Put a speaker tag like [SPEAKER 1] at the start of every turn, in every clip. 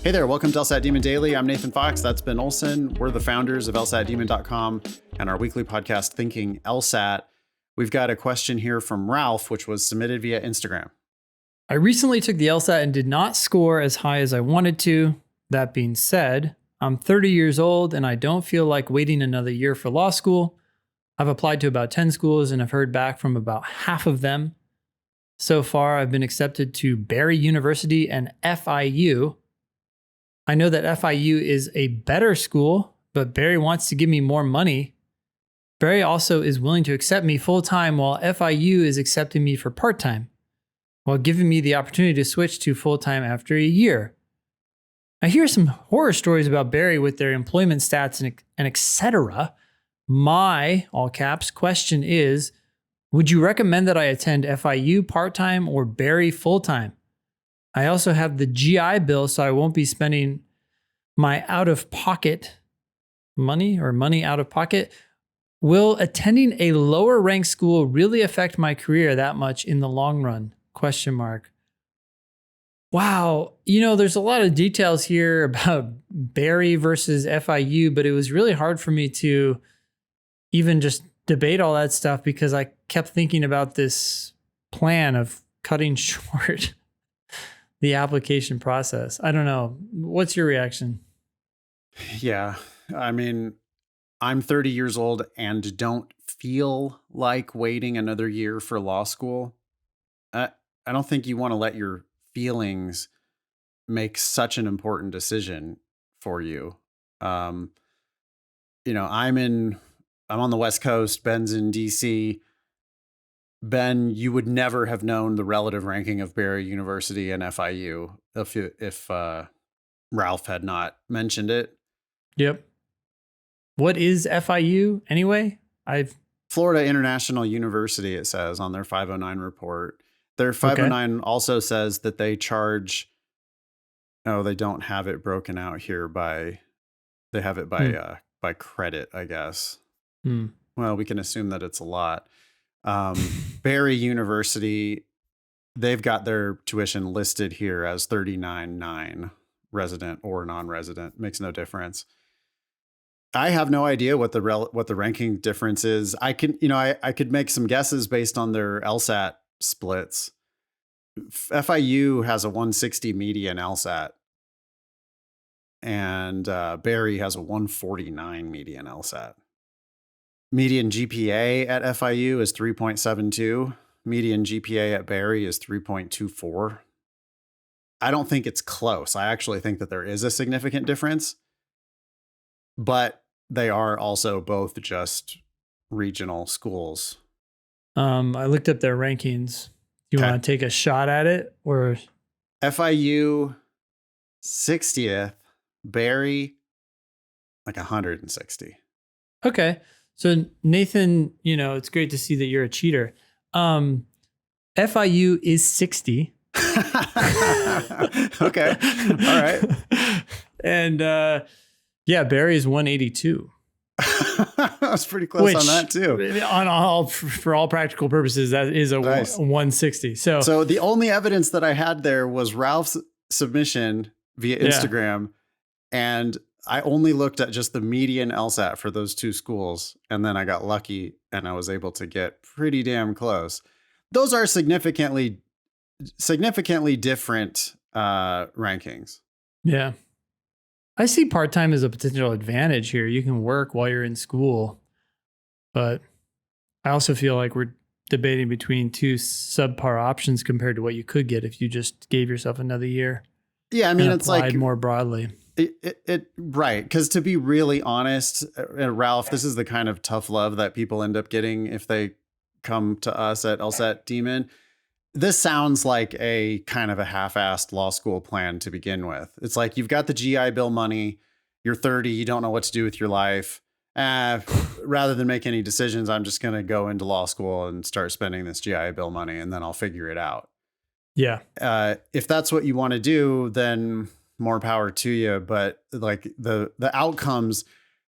[SPEAKER 1] Hey there, welcome to LSAT Demon Daily. I'm Nathan Fox. That's Ben Olson. We're the founders of LSATdemon.com and our weekly podcast, Thinking LSAT. We've got a question here from Ralph, which was submitted via Instagram.
[SPEAKER 2] I recently took the LSAT and did not score as high as I wanted to. That being said, I'm 30 years old and I don't feel like waiting another year for law school. I've applied to about 10 schools and I've heard back from about half of them. So far, I've been accepted to Barry University and FIU. I know that FIU is a better school, but Barry wants to give me more money. Barry also is willing to accept me full-time while FIU is accepting me for part-time, while giving me the opportunity to switch to full-time after a year. I hear some horror stories about Barry with their employment stats and etc. My, all caps, question is, would you recommend that I attend FIU part-time or Barry full-time? I also have the GI Bill, so I won't be spending my out-of-pocket money or money out of pocket. Will attending a lower ranked school really affect my career that much in the long run? Question mark. Wow. There's a lot of details here about Barry versus FIU, but it was really hard for me to even just debate all that stuff because I kept thinking about this plan of cutting short the application process. I don't know. What's your reaction?
[SPEAKER 1] Yeah, I mean, I'm 30 years old and don't feel like waiting another year for law school. I don't think you want to let your feelings make such an important decision for you. I'm on the West Coast. Ben's in DC. Ben, you would never have known the relative ranking of Barry University and FIU if Ralph had not mentioned it.
[SPEAKER 2] Yep. What is FIU anyway?
[SPEAKER 1] Florida International University, it says on their 509 report. Their 509 also says that they charge. Oh, they don't have it broken out here they have it by credit, I guess. Well, we can assume that it's a lot. Barry University, they've got their tuition listed here as $39,900, resident or non-resident, makes no difference. I have no idea what the ranking difference is. I could make some guesses based on their LSAT splits. FIU has a 160 median LSAT, and Barry has a 149 median LSAT. Median GPA at FIU is 3.72. Median GPA at Barry is 3.24. I don't think it's close. I actually think that there is a significant difference, but they are also both just regional schools.
[SPEAKER 2] I looked up their rankings. Do you want to take a shot at it? Or
[SPEAKER 1] FIU 60th, Barry like 160.
[SPEAKER 2] Okay. So Nathan, it's great to see that you're a cheater. FIU is 60.
[SPEAKER 1] Okay. All right.
[SPEAKER 2] And Barry is 182.
[SPEAKER 1] I was pretty close on that too.
[SPEAKER 2] For all practical purposes, that is a nice. 160.
[SPEAKER 1] So the only evidence that I had there was Ralph's submission via Instagram, and I only looked at just the median LSAT for those two schools, and then I got lucky and I was able to get pretty damn close. Those are significantly different rankings.
[SPEAKER 2] Yeah. I see part-time as a potential advantage here. You can work while you're in school, but I also feel like we're debating between two subpar options compared to what you could get if you just gave yourself another year.
[SPEAKER 1] Yeah, I mean, it's like
[SPEAKER 2] more broadly.
[SPEAKER 1] Right. Because to be really honest, Ralph, this is the kind of tough love that people end up getting if they come to us at LSAT Demon. This sounds like a kind of a half-assed law school plan to begin with. It's like you've got the GI Bill money, you're 30, you don't know what to do with your life. Rather than make any decisions, I'm just going to go into law school and start spending this GI Bill money, and then I'll figure it out.
[SPEAKER 2] Yeah.
[SPEAKER 1] If that's what you want to do, then more power to you. But like the outcomes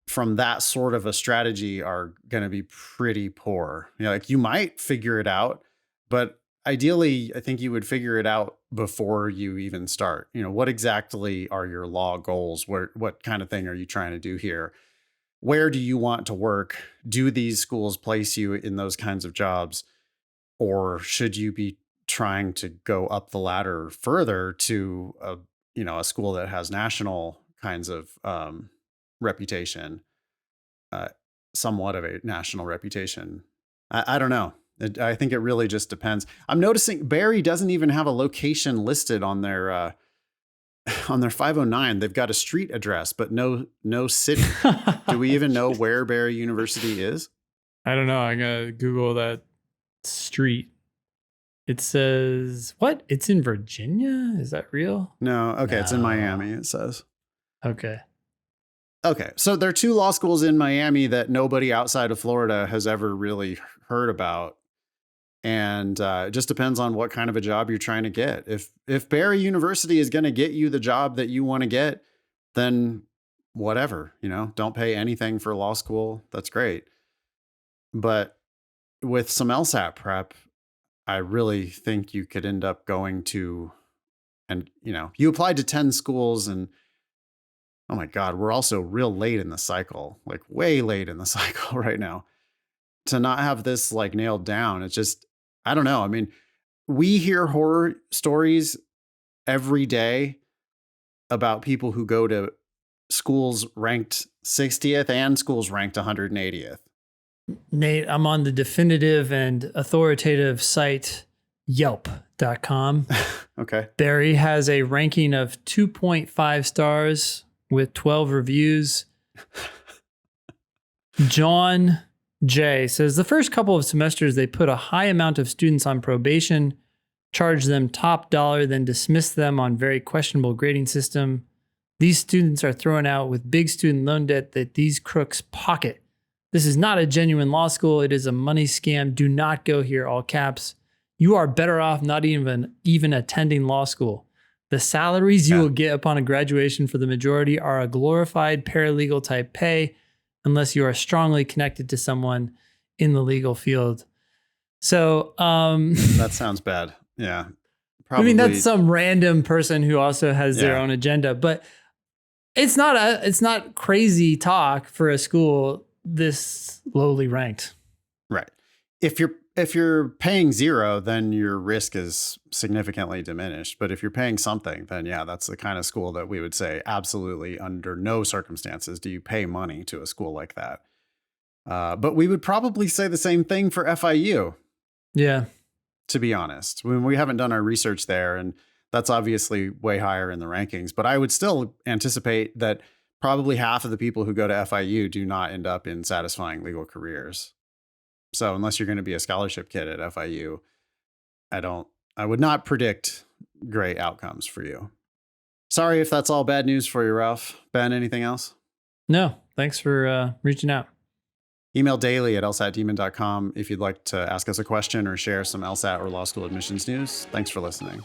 [SPEAKER 1] from that sort of a strategy are going to be pretty poor. Like you might figure it out, but ideally, I think you would figure it out before you even start. What exactly are your law goals? What kind of thing are you trying to do here? Where do you want to work? Do these schools place you in those kinds of jobs? Or should you be trying to go up the ladder further to a school that has national kinds of reputation, uh, somewhat of a national reputation? I don't know. I think it really just depends. I'm noticing Barry doesn't even have a location listed on their on their 509. They've got a street address, but no city. Do we even know where Barry University is?
[SPEAKER 2] I don't know. I gotta Google that street. It says what? It's in Virginia? Is that real?
[SPEAKER 1] No. Okay.
[SPEAKER 2] No.
[SPEAKER 1] It's in Miami, it says.
[SPEAKER 2] Okay.
[SPEAKER 1] Okay. So there are 2 law schools in Miami that nobody outside of Florida has ever really heard about. And it just depends on what kind of a job you're trying to get. If Barry University is going to get you the job that you want to get, then whatever, don't pay anything for law school. That's great. But with some LSAT prep, I really think you could end up going to, and you applied to 10 schools, and oh my God, we're also real late in the cycle, like way late in the cycle right now, to not have this like nailed down. It's just, I don't know. I mean, we hear horror stories every day about people who go to schools ranked 60th and schools ranked 180th.
[SPEAKER 2] Nate, I'm on the definitive and authoritative site Yelp.com.
[SPEAKER 1] Okay.
[SPEAKER 2] Barry has a ranking of 2.5 stars with 12 reviews. John J says the first couple of semesters, they put a high amount of students on probation, charge them top dollar, then dismiss them on very questionable grading system. These students are thrown out with big student loan debt that these crooks pocket. This is not a genuine law school. It is a money scam. Do not go here, all caps. You are better off not even attending law school. The salaries you will get upon a graduation for the majority are a glorified paralegal type pay, unless you are strongly connected to someone in the legal field. So
[SPEAKER 1] that sounds bad. Yeah.
[SPEAKER 2] Probably. I mean, that's some random person who also has their own agenda, but it's not crazy talk for a school this lowly ranked.
[SPEAKER 1] Right. If you're paying 0, then your risk is significantly diminished. But if you're paying something, then that's the kind of school that we would say absolutely under no circumstances do you pay money to a school like that. But we would probably say the same thing for FIU.
[SPEAKER 2] Yeah.
[SPEAKER 1] To be honest, when we haven't done our research there, and that's obviously way higher in the rankings, but I would still anticipate that probably half of the people who go to FIU do not end up in satisfying legal careers. So unless you're going to be a scholarship kid at FIU, I would not predict great outcomes for you. Sorry if that's all bad news for you, Ralph. Ben, anything else?
[SPEAKER 2] No, thanks for reaching out.
[SPEAKER 1] Email daily@lsatdemon.com if you'd like to ask us a question or share some LSAT or law school admissions news. Thanks for listening.